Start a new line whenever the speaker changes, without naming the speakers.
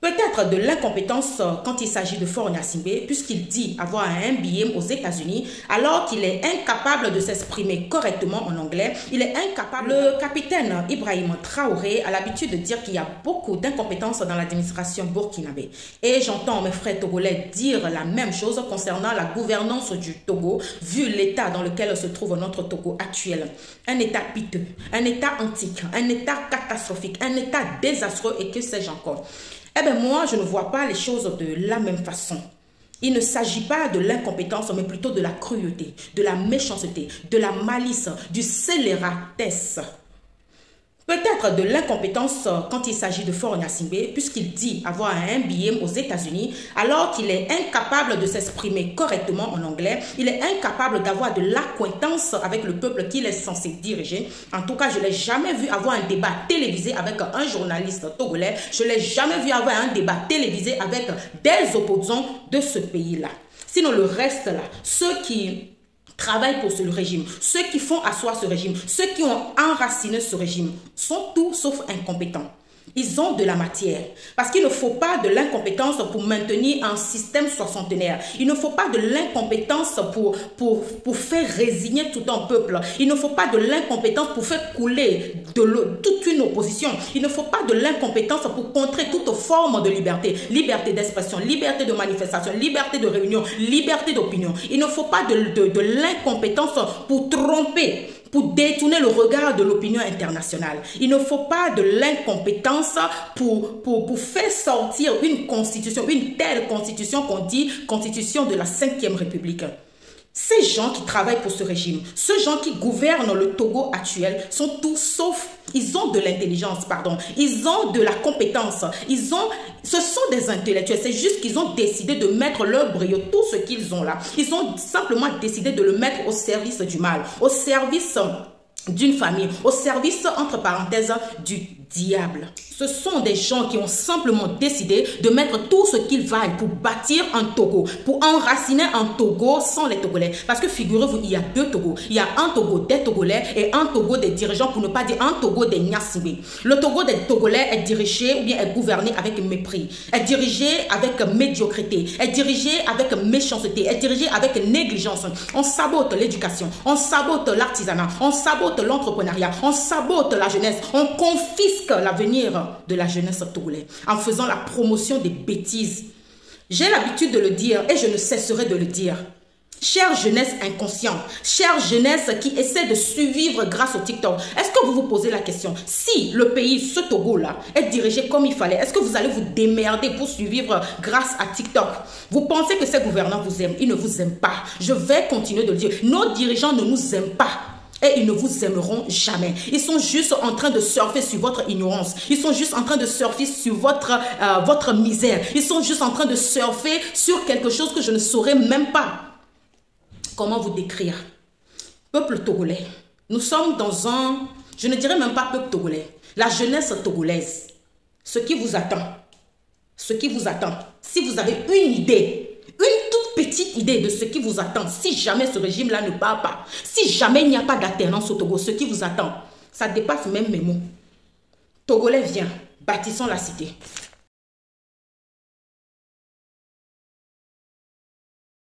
Peut-être de l'incompétence quand il s'agit de Faure Gnassingbé, puisqu'il dit avoir un MBA aux États-Unis, alors qu'il est incapable de s'exprimer correctement en anglais. Il est incapable. Le capitaine Ibrahim Traoré a l'habitude de dire qu'il y a beaucoup d'incompétence dans l'administration burkinabé. Et j'entends mes frères togolais dire la même chose concernant la gouvernance du Togo, vu l'état dans lequel se trouve notre Togo actuel. Un état piteux, un état antique, un état catastrophique, un état désastreux et que sais-je encore. Eh bien, moi, je ne vois pas les choses de la même façon. Il ne s'agit pas de l'incompétence, mais plutôt de la cruauté, de la méchanceté, de la malice, du scélératesse. Peut-être de l'incompétence quand il s'agit de Faure Gnassingbé, puisqu'il dit avoir un MBA aux États-Unis, alors qu'il est incapable de s'exprimer correctement en anglais. Il est incapable d'avoir de l'acquaintance avec le peuple qu'il est censé diriger. En tout cas, je ne l'ai jamais vu avoir un débat télévisé avec un journaliste togolais. Je ne l'ai jamais vu avoir un débat télévisé avec des opposants de ce pays-là. Sinon, le reste là, ceux qui travaillent pour ce régime, ceux qui font asseoir ce régime, ceux qui ont enraciné ce régime, sont tout sauf incompétents. Ils ont de la matière. Parce qu'il ne faut pas de l'incompétence pour maintenir un système soixantenaire. Il ne faut pas de l'incompétence pour faire résigner tout un peuple. Il ne faut pas de l'incompétence pour faire couler toute une opposition. Il ne faut pas de l'incompétence pour contrer toute forme de liberté. Liberté d'expression, liberté de manifestation, liberté de réunion, liberté d'opinion. Il ne faut pas de l'incompétence pour tromper, pour détourner le regard de l'opinion internationale. Il ne faut pas de l'incompétence pour faire sortir une constitution, une telle constitution qu'on dit constitution de la 5e République. Ces gens qui travaillent pour ce régime, ceux gens qui gouvernent le Togo actuel sont tous sauf, ils ont de l'intelligence, pardon, ils ont de la compétence, ce sont des intellectuels, c'est juste qu'ils ont décidé de mettre leur brio, tout ce qu'ils ont là, ils ont simplement décidé de le mettre au service du mal, au service d'une famille, au service, entre parenthèses, du diable. Ce sont des gens qui ont simplement décidé de mettre tout ce qu'ils valent pour bâtir un Togo, pour enraciner un Togo sans les Togolais. Parce que figurez-vous, il y a deux Togos. Il y a un Togo des Togolais et un Togo des dirigeants, pour ne pas dire un Togo des Gnassingbé. Le Togo des Togolais est dirigé ou bien est gouverné avec mépris, est dirigé avec médiocrité, est dirigé avec méchanceté, est dirigé avec négligence. On sabote l'éducation, on sabote l'artisanat, on sabote l'entrepreneuriat, on sabote la jeunesse, on confisque l'avenir de la jeunesse togolaise en faisant la promotion des bêtises. J'ai l'habitude de le dire et je ne cesserai de le dire. Chère jeunesse inconsciente, chère jeunesse qui essaie de survivre grâce au TikTok, est-ce que vous vous posez la question, si le pays, ce Togo-là, est dirigé comme il fallait, est-ce que vous allez vous démerder pour survivre grâce à TikTok? Vous pensez que ces gouvernants vous aiment? Ils ne vous aiment pas. Je vais continuer de le dire. Nos dirigeants ne nous aiment pas. Et ils ne vous aimeront jamais. Ils sont juste en train de surfer sur votre ignorance. Ils sont juste en train de surfer sur votre misère. Ils sont juste en train de surfer sur quelque chose que je ne saurais même pas comment vous décrire. Peuple togolais, nous sommes dans un, je ne dirais même pas peuple togolais, la jeunesse togolaise. Ce qui vous attend, si vous avez une idée, une toute petite idée de ce qui vous attend, si jamais ce régime-là ne part pas, si jamais il n'y a pas d'alternance au Togo, ce qui vous attend, ça dépasse même mes mots. Togolais, viens, bâtissons la cité.